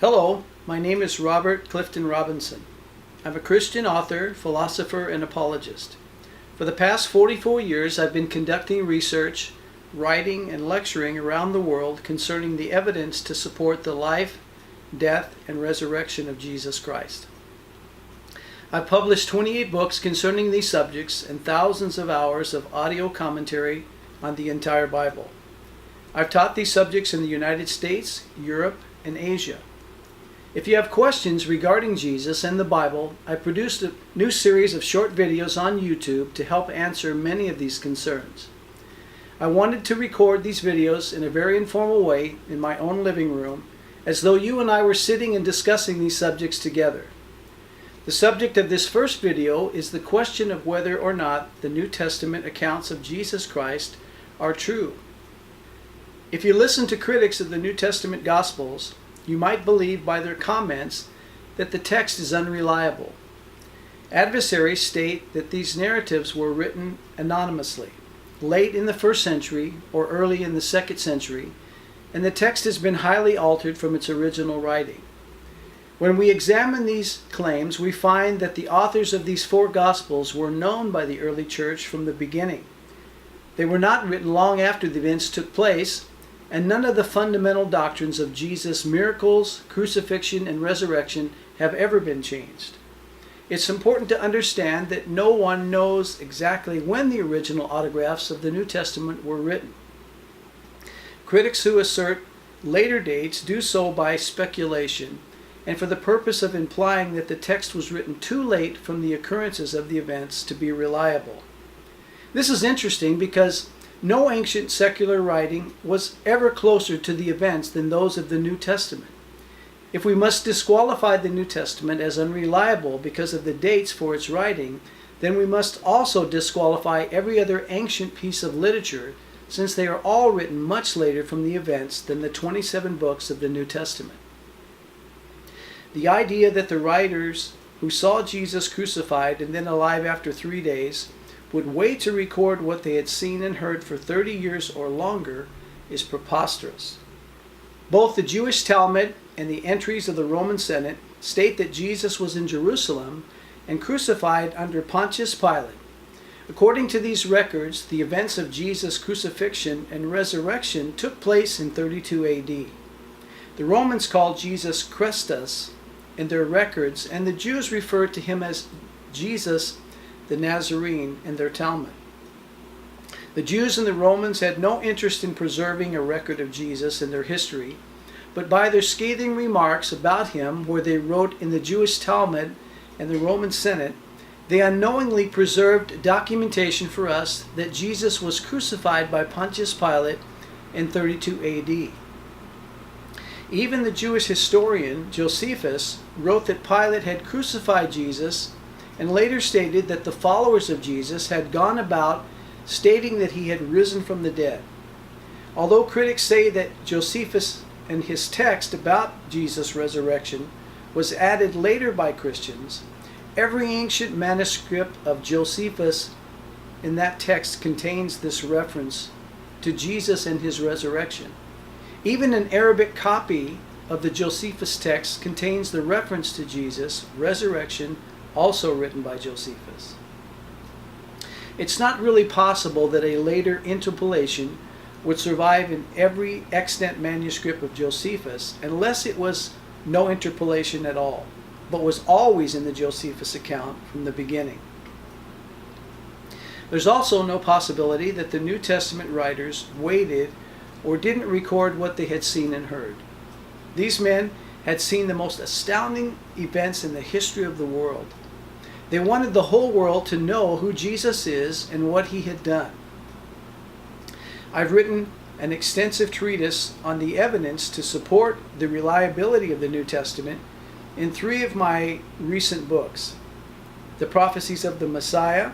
Hello, my name is Robert Clifton Robinson. I'm a Christian author, philosopher, and apologist. For the past 44 years, I've been conducting research, writing, and lecturing around the world concerning the evidence to support the life, death, and resurrection of Jesus Christ. I've published 28 books concerning these subjects and thousands of hours of audio commentary on the entire Bible. I've taught these subjects in the United States, Europe, and Asia. If you have questions regarding Jesus and the Bible, I produced a new series of short videos on YouTube to help answer many of these concerns. I wanted to record these videos in a very informal way in my own living room, as though you and I were sitting and discussing these subjects together. The subject of this first video is the question of whether or not the New Testament accounts of Jesus Christ are true. If you listen to critics of the New Testament Gospels, you might believe by their comments that the text is unreliable. Adversaries state that these narratives were written anonymously, late in the 1st century or early in the 2nd century, and the text has been highly altered from its original writing. When we examine these claims, we find that the authors of these 4 Gospels were known by the early church from the beginning. They were not written long after the events took place, and none of the fundamental doctrines of Jesus' miracles, crucifixion, and resurrection have ever been changed. It's important to understand that no one knows exactly when the original autographs of the New Testament were written. Critics who assert later dates do so by speculation and for the purpose of implying that the text was written too late from the occurrences of the events to be reliable. This is interesting because no ancient secular writing was ever closer to the events than those of the New Testament. If we must disqualify the New Testament as unreliable because of the dates for its writing, then we must also disqualify every other ancient piece of literature, since they are all written much later from the events than the 27 books of the New Testament. The idea that the writers who saw Jesus crucified and then alive after 3 days would wait to record what they had seen and heard for 30 years or longer is preposterous. Both the Jewish Talmud and the entries of the Roman Senate state that Jesus was in Jerusalem and crucified under Pontius Pilate. According to these records, the events of Jesus' crucifixion and resurrection took place in 32 AD. The Romans called Jesus Christus in their records, and the Jews referred to him as Jesus the Nazarene in their Talmud. The Jews and the Romans had no interest in preserving a record of Jesus in their history, but by their scathing remarks about him, where they wrote in the Jewish Talmud and the Roman Senate, they unknowingly preserved documentation for us that Jesus was crucified by Pontius Pilate in 32 AD. Even the Jewish historian Josephus wrote that Pilate had crucified Jesus and later stated that the followers of Jesus had gone about stating that he had risen from the dead. Although critics say that Josephus and his text about Jesus' resurrection was added later by Christians, every ancient manuscript of Josephus in that text contains this reference to Jesus and his resurrection. Even an Arabic copy of the Josephus text contains the reference to Jesus' resurrection, also written by Josephus. It's not really possible that a later interpolation would survive in every extant manuscript of Josephus unless it was no interpolation at all, but was always in the Josephus account from the beginning. There's also no possibility that the New Testament writers waited or didn't record what they had seen and heard. These men had seen the most astounding events in the history of the world. They wanted the whole world to know who Jesus is and what he had done. I've written an extensive treatise on the evidence to support the reliability of the New Testament in 3 of my recent books: The Prophecies of the Messiah,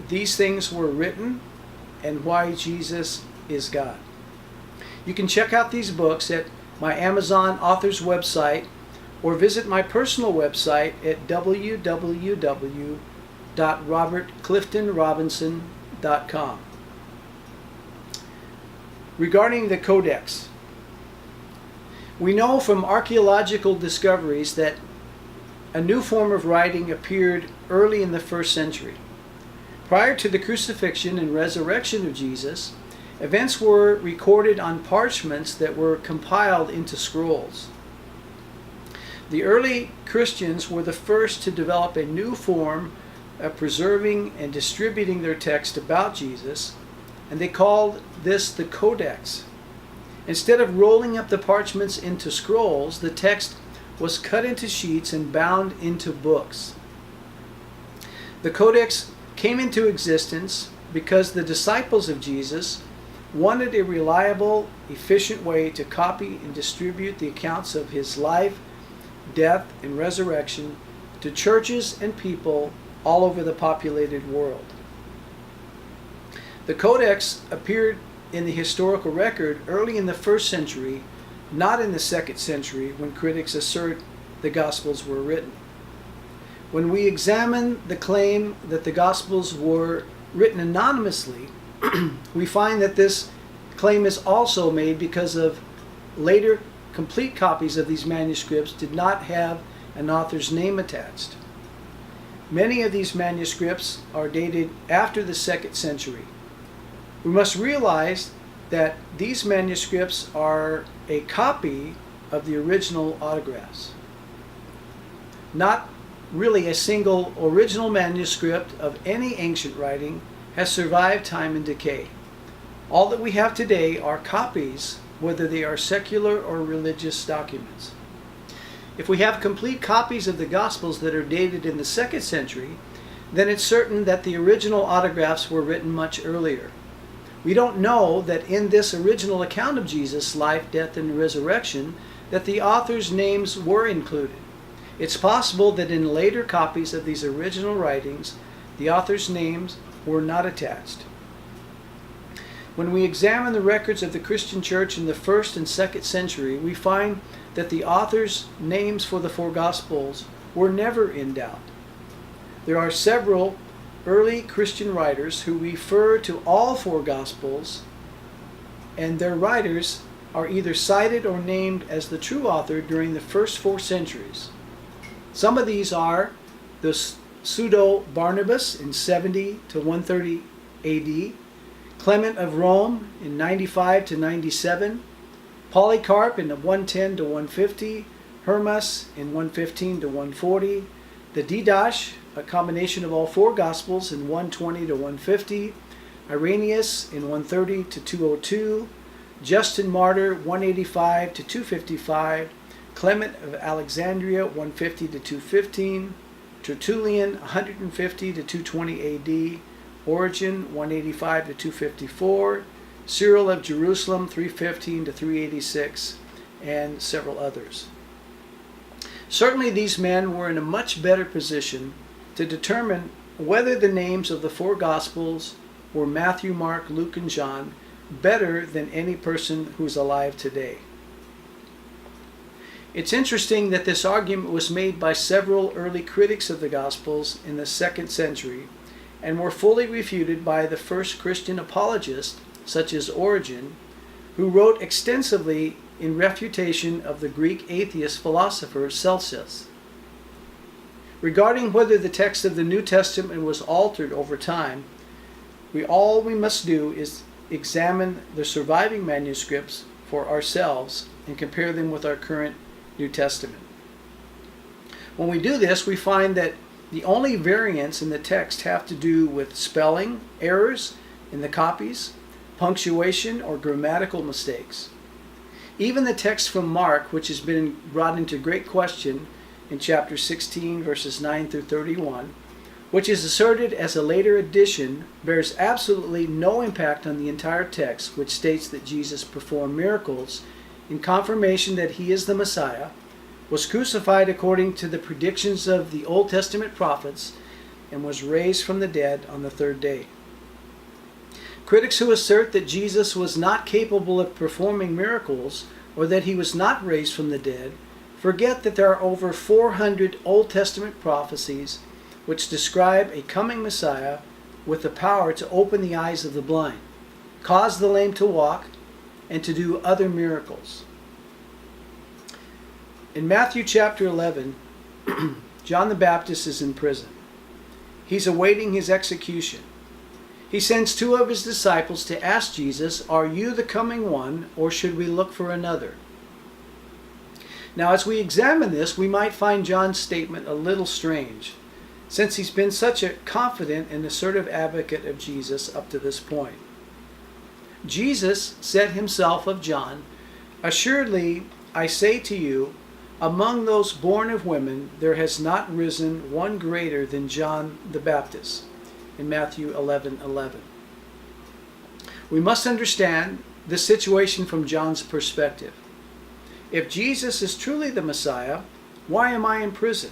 These Things Were Written, and Why Jesus is God. You can check out these books at my Amazon author's website or visit my personal website at www.robertcliftonrobinson.com. Regarding the Codex, We know from archaeological discoveries that a new form of writing appeared early in the first century. Prior to the crucifixion and resurrection of Jesus, events were recorded on parchments that were compiled into scrolls. The early Christians were the first to develop a new form of preserving and distributing their text about Jesus, and they called this the Codex. Instead of rolling up the parchments into scrolls, the text was cut into sheets and bound into books. The Codex came into existence because the disciples of Jesus wanted a reliable, efficient way to copy and distribute the accounts of his life, death, and resurrection to churches and people all over the populated world. The Codex appeared in the historical record early in the first century, not in the second century when critics assert the Gospels were written. When we examine the claim that the Gospels were written anonymously, we find that this claim is also made because of later complete copies of these manuscripts did not have an author's name attached. Many of these manuscripts are dated after the second century. We must realize that these manuscripts are a copy of the original autographs. Not really a single original manuscript of any ancient writing has survived time and decay. All that we have today are copies, whether they are secular or religious documents. If we have complete copies of the Gospels that are dated in the second century, then it's certain that the original autographs were written much earlier. We don't know that in this original account of Jesus' life, death, and resurrection, that the authors' names were included. It's possible that in later copies of these original writings, the authors' names were not attached. When we examine the records of the Christian church in the first and second century, we find that the authors' names for the four Gospels were never in doubt. There are several early Christian writers who refer to all four Gospels, and their writers are either cited or named as the true author during the first 4 centuries. Some of these are the Pseudo-Barnabas in 70 to 130 AD, Clement of Rome in 95 to 97, Polycarp in 110 to 150, Hermas in 115 to 140, the Didache, a combination of all four Gospels, in 120 to 150, Irenaeus in 130 to 202, Justin Martyr 185 to 255, Clement of Alexandria 150 to 215, Tertullian 150 to 220 AD, Origen 185 to 254, Cyril of Jerusalem 315 to 386, and several others. Certainly these men were in a much better position to determine whether the names of the four Gospels were Matthew, Mark, Luke, and John better than any person who's alive today. It's interesting that this argument was made by several early critics of the Gospels in the 2nd century and were fully refuted by the first Christian apologists, such as Origen, who wrote extensively in refutation of the Greek atheist philosopher Celsus. Regarding whether the text of the New Testament was altered over time, all we must do is examine the surviving manuscripts for ourselves and compare them with our current New Testament. When we do this, we find that the only variants in the text have to do with spelling errors in the copies, punctuation, or grammatical mistakes. Even the text from Mark, which has been brought into great question in chapter 16, verses 9 through 31, which is asserted as a later addition, bears absolutely no impact on the entire text, which states that Jesus performed miracles in confirmation that he is the Messiah, was crucified according to the predictions of the Old Testament prophets, and was raised from the dead on the 3rd day. Critics who assert that Jesus was not capable of performing miracles, or that he was not raised from the dead, forget that there are over 400 Old Testament prophecies which describe a coming Messiah with the power to open the eyes of the blind, cause the lame to walk, and to do other miracles. In Matthew chapter 11, John the Baptist is in prison. He's awaiting his execution. He sends two of his disciples to ask Jesus, "Are you the coming one, or should we look for another?" Now, as we examine this, we might find John's statement a little strange, since he's been such a confident and assertive advocate of Jesus up to this point. Jesus said himself of John, "Assuredly, I say to you, among those born of women, there has not risen one greater than John the Baptist," in Matthew 11:11. We must understand the situation from John's perspective. If Jesus is truly the Messiah, why am I in prison?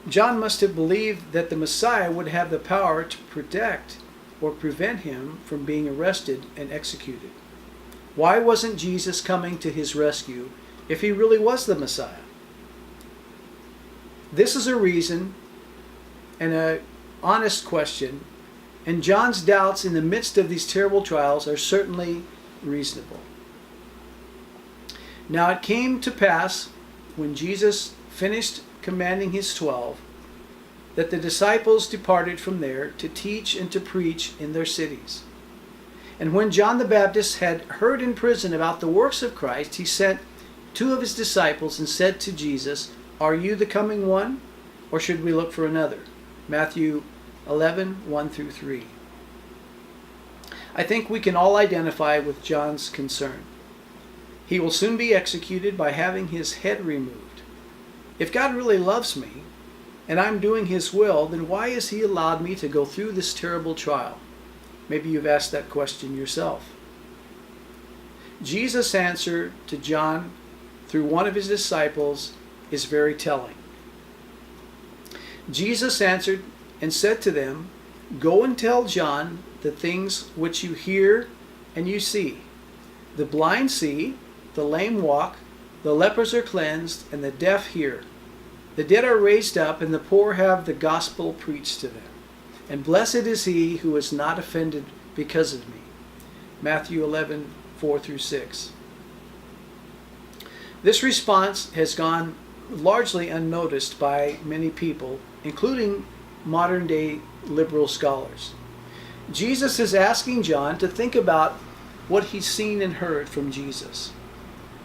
John must have believed that the Messiah would have the power to protect or prevent him from being arrested and executed. Why wasn't Jesus coming to his rescue if he really was the Messiah? This is a reason and an honest question, and John's doubts in the midst of these terrible trials are certainly reasonable. Now it came to pass, when Jesus finished commanding his 12, that the disciples departed from there to teach and to preach in their cities. And when John the Baptist had heard in prison about the works of Christ, he sent two of his disciples and said to Jesus, "Are you the coming one, or should we look for another?" Matthew 11:1-3. I think we can all identify with John's concern. He will soon be executed by having his head removed. If God really loves me, and I'm doing his will, then why has he allowed me to go through this terrible trial? Maybe you've asked that question yourself. Jesus' answer to John through one of his disciples is very telling. Jesus answered and said to them, "Go and tell John the things which you hear and you see. The blind see, the lame walk, the lepers are cleansed, and the deaf hear. The dead are raised up, and the poor have the gospel preached to them. And blessed is he who is not offended because of me." Matthew 11:4-6. This response has gone largely unnoticed by many people, including modern-day liberal scholars. Jesus is asking John to think about what he's seen and heard from Jesus.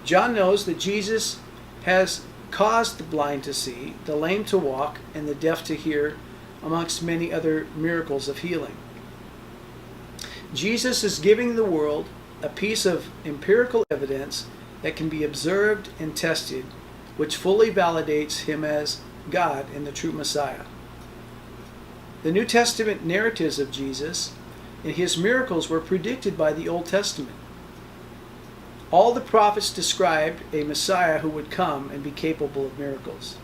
John knows that Jesus has caused the blind to see, the lame to walk, and the deaf to hear, amongst many other miracles of healing. Jesus is giving the world a piece of empirical evidence that can be observed and tested, which fully validates him as God and the true Messiah. The New Testament narratives of Jesus and his miracles were predicted by the Old Testament. All the prophets described a Messiah who would come and be capable of miracles.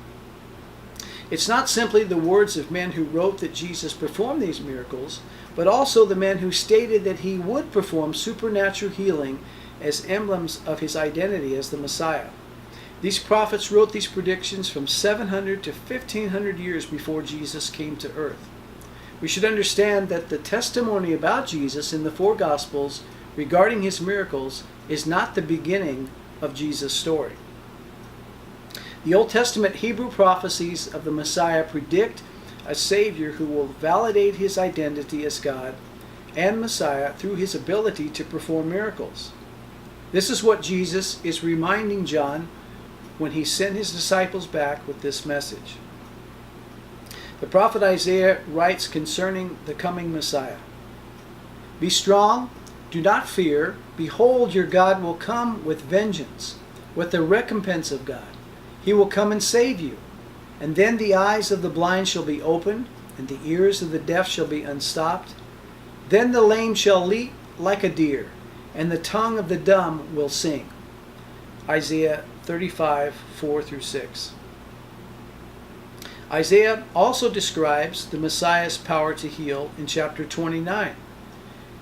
It's not simply the words of men who wrote that Jesus performed these miracles, but also the men who stated that he would perform supernatural healing as emblems of his identity as the Messiah. These prophets wrote these predictions from 700 to 1500 years before Jesus came to earth. We should understand that the testimony about Jesus in the four Gospels regarding his miracles is not the beginning of Jesus' story. The Old Testament Hebrew prophecies of the Messiah predict a Savior who will validate his identity as God and Messiah through his ability to perform miracles. This is what Jesus is reminding John when he sent his disciples back with this message. The prophet Isaiah writes concerning the coming Messiah, "Be strong, do not fear. Behold, your God will come with vengeance, with the recompense of God. He will come and save you. And then the eyes of the blind shall be opened, and the ears of the deaf shall be unstopped. Then the lame shall leap like a deer, and the tongue of the dumb will sing." Isaiah 35:4-6. Isaiah also describes the Messiah's power to heal in chapter 29,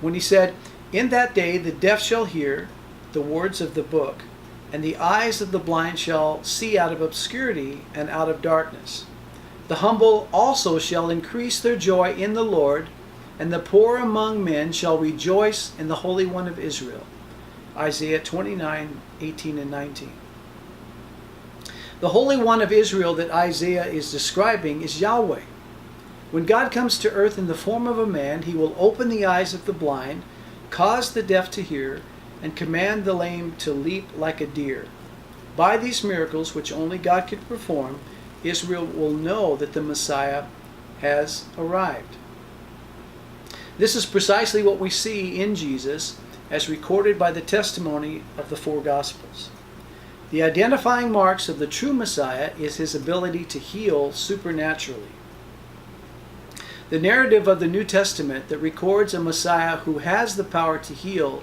when he said, "In that day the deaf shall hear the words of the book, and the eyes of the blind shall see out of obscurity and out of darkness. The humble also shall increase their joy in the Lord, and the poor among men shall rejoice in the Holy One of Israel." Isaiah 29:18-19. The Holy One of Israel that Isaiah is describing is Yahweh. When God comes to earth in the form of a man, he will open the eyes of the blind, cause the deaf to hear, and command the lame to leap like a deer. By these miracles, which only God could perform, Israel will know that the Messiah has arrived. This is precisely what we see in Jesus as recorded by the testimony of the four Gospels. The identifying marks of the true Messiah is his ability to heal supernaturally. The narrative of the New Testament that records a Messiah who has the power to heal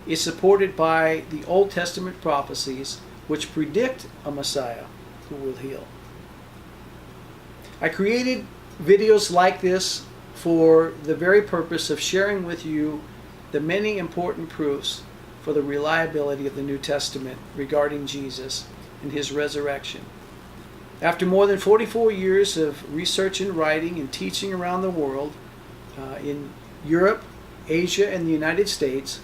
is supported by the Old Testament prophecies which predict a Messiah who will heal. I created videos like this for the very purpose of sharing with you the many important proofs for the reliability of the New Testament regarding Jesus and his resurrection. After more than 44 years of research and writing and teaching around the world, in Europe, Asia, and the United States,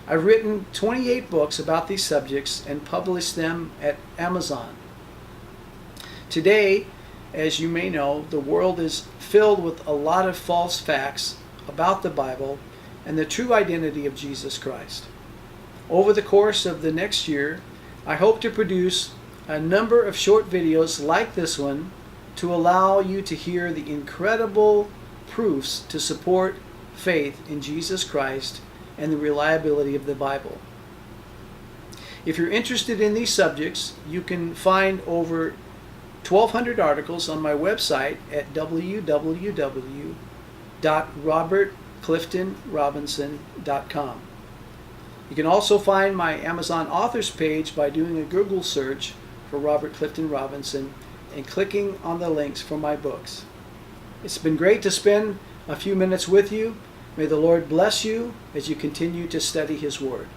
I've written 28 books about these subjects and published them at Amazon. Today, as you may know, the world is filled with a lot of false facts about the Bible and the true identity of Jesus Christ. Over the course of the next year, I hope to produce a number of short videos like this one to allow you to hear the incredible proofs to support faith in Jesus Christ and the reliability of the Bible. If you're interested in these subjects, you can find over 1,200 articles on my website at www.robertcliftonrobinson.com. You can also find my Amazon authors page by doing a Google search for Robert Clifton Robinson and clicking on the links for my books. It's been great to spend a few minutes with you. May the Lord bless you as you continue to study His Word.